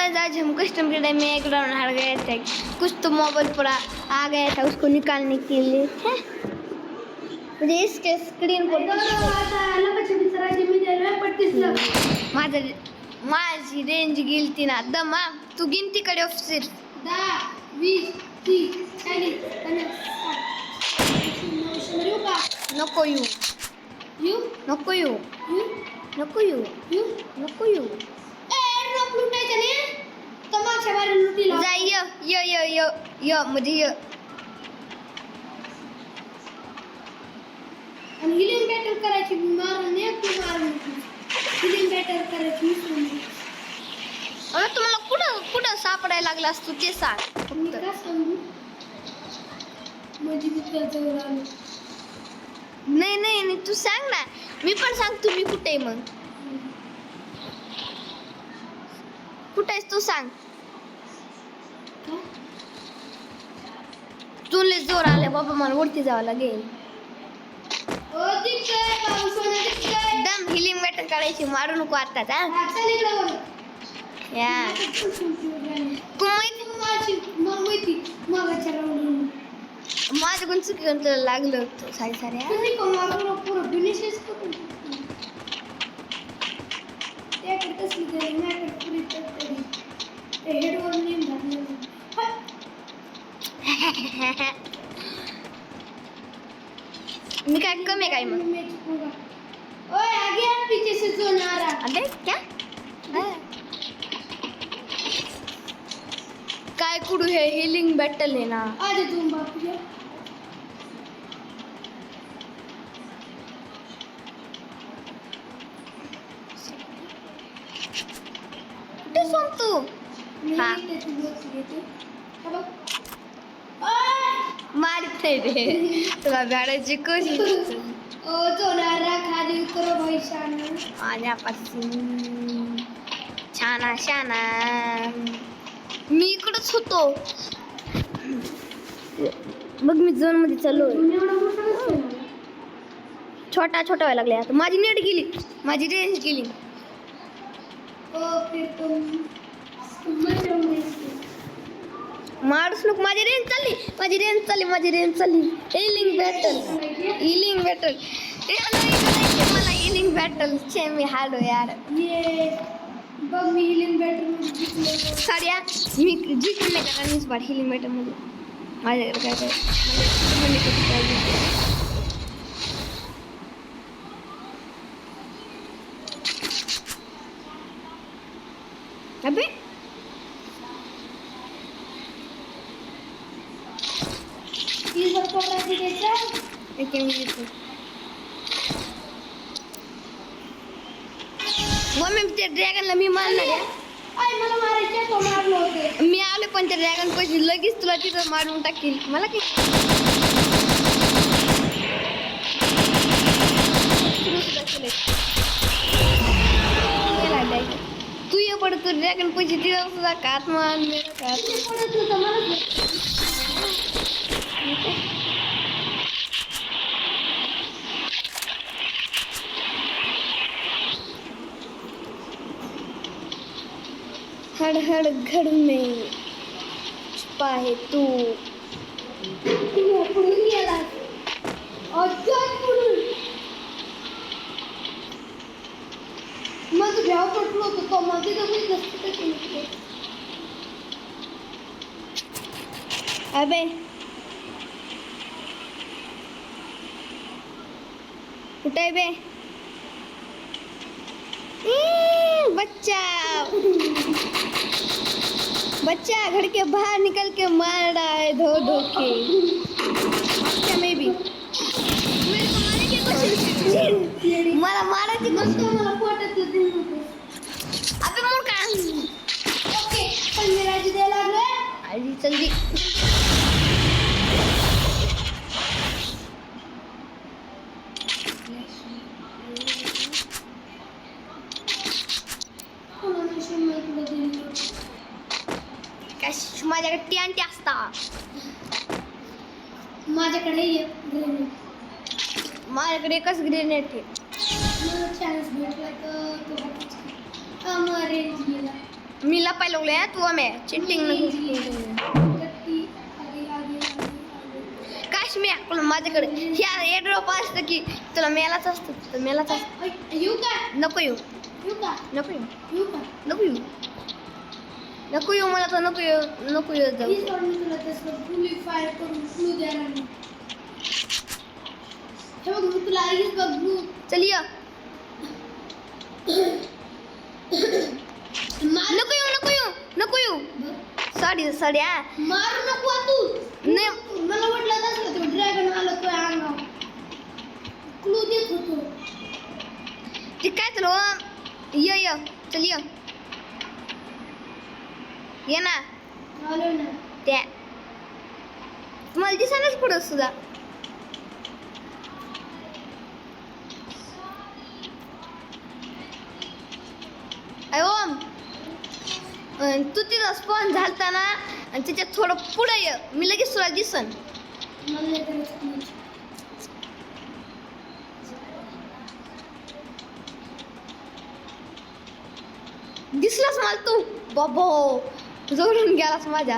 आज हम कस्टम के टाइम में एक राउंड हार गए थे। कुछ तो मोबाइल पूरा आ गया था उसको निकालने के लिए है। मुझे इसके स्क्रीन पर माझी रेंज गिलती ना दमा तू गिनती करे ऑफिसर 10 20 30 40 50 नको यू यू नको यू यू नको यू यू नको यू एअरड्रॉप लुटायचं नाही तमाशा बारे लुटी लाव जा य मुझे य आणि हिलिंग बॅटल करायची मारून एक मारून हिलिंग बॅटल करायची अरे तुम्हाला कुठं सापडायला लागला असतो ते सांग मी का सांगू म्हणजे तिथं आलो नाही तू सांग ना मी पण सांगतो मी कुठे आहे मग कुठे आहेस तू सांग तुला जोर आले बाबा मला वरती जावं लागेल ओ दिसतंय बाबू सोना दिसतंय दम हिलिंग बॅटल काढायची मारू नको आताच हा चल इकडे बघ या तू माहिती मागाच्या राऊंड माझ्याकडून चुकीनं तुला लागलं होतं साऱ्या तुम्ही कमावून पुरं फिनिशच करून त्याकडे तसली तरी माझ्याकडे पुरी तरी ते हेडवर नेम घातलं मी काय कमी काय मग ओए आगे आप पीछे से जो ना रहा अबे क्या काय कुडू हे हिलिंग बॅटल आहे ना आज तुम बापू कुठे सांगतो हा मारते रे तुला गाड्याची कशी ओ जोनारा खाली करो भाई शान माझ्यापासून छाना शाना मी इकडंच होतो बघ मी झोन मध्ये चालू छोटा व्हायला लागले आता माझी नेट गेली माझी रेंज गेली मारूच नको माझी रेंज चालली हिलिंग बॅटल मला हिलिंग बॅटल छे मी हाडो यार ये बघ मी हिलिंग बॅटल साड्या मी जिंकले का मीच पाड हिलिंग बॅटल मध्ये माझ्याकडे काय अबे मम्मी त्या ड्रॅगनला मी मारणार आहे मला मारायचे तो मारलो होते मी आले पण त्या ड्रॅगन पैसे लगेच तुला तिथं मारून टाकील मला काय तू ये पडतो ड्रॅगन पैसे तिथं सुद्धा कात मान पडत होतं मला हड़ हड़ घर में छुपा है तू पुढून गेला पुढून मग घ्याव पटलो होतो तो मध्ये अबे कुठे आहे बे बच्चा घर के बाहर निकल के मार रहा है धो के अच्छा मैं भी मला मारायची गोष्ट मला पोटात अबे मोर का ओके पण मी राजी द्यायला लागलोय आजी चल माझ्याकडे TNT असता माझ्याकडे माझ्याकडे एकच ग्रेनेड आहे मला चान्स भेटला तर तो रेंज गेला मी लपायला लागलोय तू आम्ही चिंटिंग काश्मीर पण माझ्याकडे ह्या एड्रॉप असतं की तुला मेलाच असतं तर मेलाच असतं येऊ का नको येऊ येऊ का नको येऊ येऊ का नको येऊ नको येऊ मला तर नको येऊ नको येऊ जाऊ प्लीज मी तुला तसं फुली फायर करून फ्लू द्यायला नाही हे बघ मी तुला आईच बघ ब्लू चल ये नको येऊ नको येऊ नको येऊ सॉरी सॉरी हा मारू नको तू नाही मला वाटलं नसलं तो ड्रॅगन आला तो अंगावर क्लू देत होतो ते काय चल ये चल ये ना आलो ना त्या मला दिसायलाच पुढं सुद्धा ओम तू तिथं स्पॉन झालता ना आणि त्याच्यात थोडं पुढं ये मी लगेच तुला दिसन मला नाही करायचं clue. दिसलास मला तू बाबो जोडून गेलास माझ्या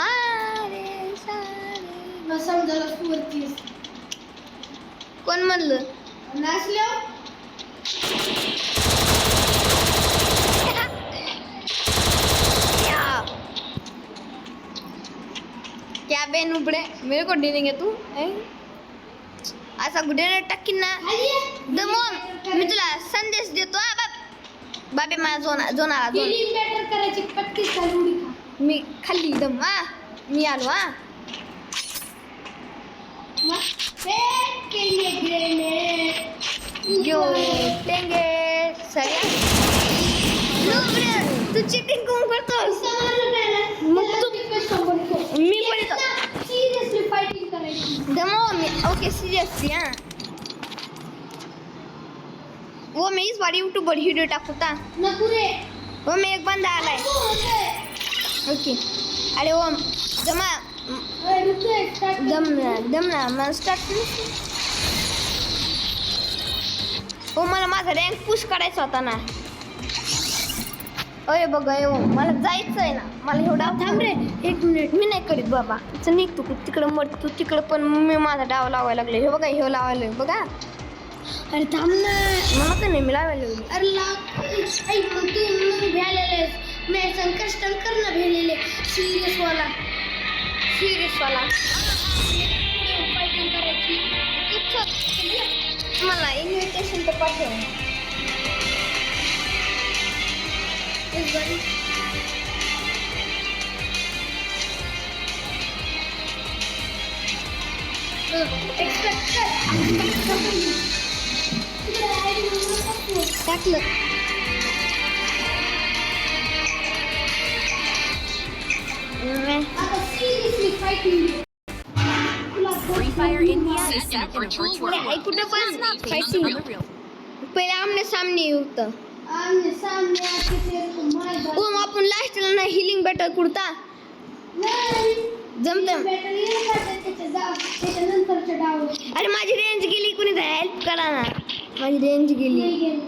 अरे सारे मला समजायला तू वरती आहेस. कोण म्हणलं नाचल्यावर क्या बेन उबड़े मेरे को डीनेंगे तू असा गुडेने टाकीन ना खाली ये. दमो मी तुला संदेश देतो हा बाप बाबे माझा जोन आला जोन Healing better करायची पट्टी चालू उडी खा. मी खाल्ली दम हा मी आलो हा मग फेकेंगे ग्रेनेड. यो टेंगे सगळ्या तू चिटिंग करून करतोस मग तू मी पण येतो सिरियसली फायटिंग करायची. दमो मी ओके सीरियसली हा वो मैं इस बार यूट्यूब पर वीडियो टाकूता नको रे वो मैं एक बंदा आलाय नको होतंय. ओके अरे ओम जमा अरे रुकतोय, start कर. दम ना मला स्टार्ट हो मला माझा रँक पुश करायचा होता ना अरे बघ हो मला जायचं आहे ना मला एवढा थांब रे 1 मिनिट. मी नाही करीत बाबा चल निघ तू तिकडं मग तू तिकडं पण मी माझा डाव लावायला लागले हे बघा हे लावायला बघा अरे थांब ना. मला तर नाही मी लावायला लागले अरे ऐक मग तू मग भेलेलेस मॅच कस्टम कर ना भेलेले सिरियस वाला सिरियसवाला फायटिंग करायची. मला इन्व्हिटेशन तर पाठव एक बारी. एक्सपेक्ट कर. तिकडे आयडी नंबर टाकतो. टाकलं आता सिरियसली फायटिंग. तुला Free Fire India is set in a virtual world. I could have It's not based fighting. on the real. पहिले आमने सामने होतं आमने सामने आके तेरे को मार डाल. ओम आपण लास्टला ना हिलिंग बॅटल कुडता नाही जमतं बॅटल येईल का त्याच्यानंतरच्या डाव अरे माझी रेंज गेली कुणी हेल्प करा ना माझी रेंज गेली नाही गेली.